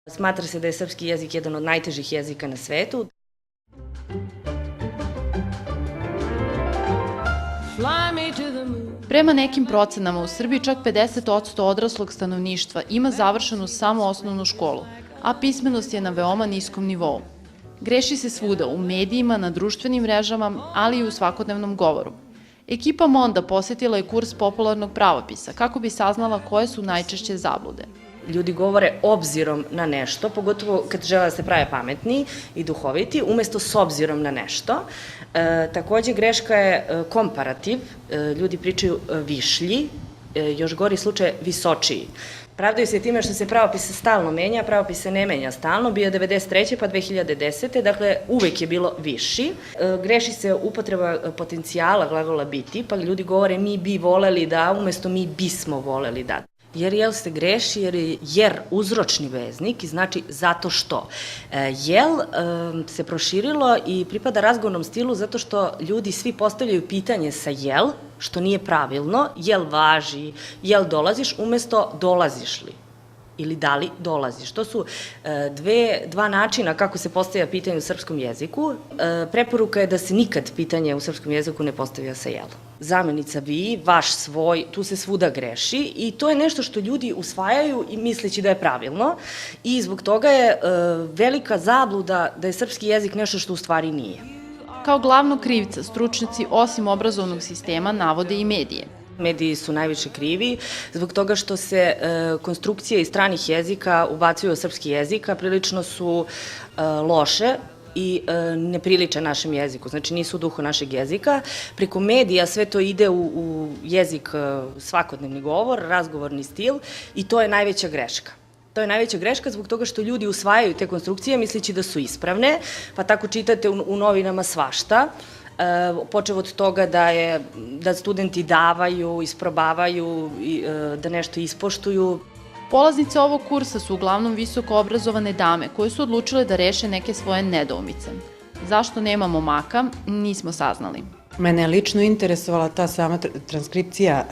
Smatra se da je srpski jezik jedan od najtežih jezika na svetu. Prema nekim procenama, u Srbiji čak 50% odraslog stanovništva ima završenu samo osnovnu školu, a pismenost je na veoma niskom nivou. Greši se svuda, u medijima, na društvenim mrežama, ali i u svakodnevnom govoru. Ekipa Monda posetila je kurs popularnog pravopisa kako bi saznala koje su najčešće zablude. Ljudi govore obzirom na nešto, pogotovo kad žele da se prave pametni i duhoviti, umesto s obzirom na nešto. Takođe, greška je komparativ. Ljudi pričaju višlji, još gori slučaj visočiji. Pravdaju se time što se pravopis stalno menja, a pravopis se ne menja stalno, bio je 93. pa 2010. Dakle, uvek je bilo viši. Greši se upotreba potencijala glagola biti, pa ljudi govore mi bi voleli da, umesto mi bismo voleli da. Jel se greši jer uzročni veznik i znači zato što. Jel se proširilo i pripada razgovornom stilu zato što ljudi svi postavljaju pitanje sa jel, što nije pravilno, jel važi, jel dolaziš, umesto dolaziš li ili da li dolaziš. To su dva načina kako se postavlja pitanje u srpskom jeziku. Preporuka je da se nikad pitanje u srpskom jeziku ne postavlja sa jel. Zamenica vi, vaš, svoj, tu se svuda greši i to je nešto što ljudi usvajaju i misleći da je pravilno i zbog toga je velika zabluda da je srpski jezik nešto što u stvari nije. Kao glavnog krivca, stručnjaci osim obrazovnog sistema navode i medije. Mediji su najviše krivi zbog toga što se konstrukcije iz stranih jezika ubacuju u srpski jezik, a prilično su loše i ne priliče našem jeziku, znači nisu u duhu našeg jezika. Preko medija sve to ide u jezik svakodnevni govor, razgovorni stil i to je najveća greška. To je najveća greška zbog toga što ljudi usvajaju te konstrukcije misleći da su ispravne, pa tako čitate u novinama svašta. Počev od toga da studenti davaju, isprobavaju, da nešto ispoštuju. Polaznice ovog kursa su uglavnom visoko obrazovane dame koje su odlučile da reše neke svoje nedoumice. Zašto nemamo maka, nismo saznali. Mene je lično interesovala ta sama transkripcija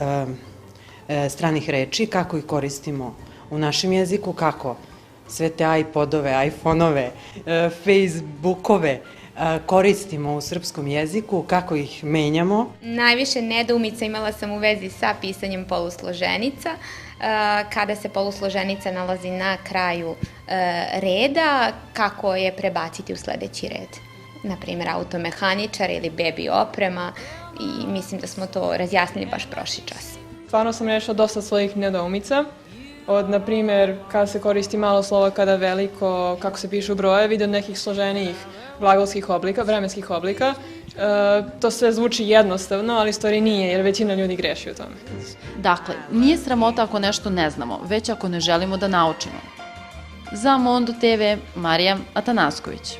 stranih reči, kako ih koristimo u našem jeziku, kako sve te iPodove, iPhoneove, Facebookove koristimo u srpskom jeziku, kako ih menjamo. Najviše nedoumica imala sam u vezi sa pisanjem polusloženica, kada se polusloženica nalazi na kraju reda, kako je prebaciti u sledeći red. Naprimjer, automehaničar ili bebi oprema i mislim da smo to razjasnili baš prošli čas. Stvarno sam rešila dosta svojih nedoumica. Od, na primjer, kada se koristi malo slova, kada veliko, kako se pišu brojevi, do nekih složenijih glagolskih oblika, vremenskih oblika. To sve zvuči jednostavno, ali stvari nije, jer većina ljudi greši u tome. Dakle, nije sramota ako nešto ne znamo, već ako ne želimo da naučimo. Za Mondo TV, Marija Atanasković.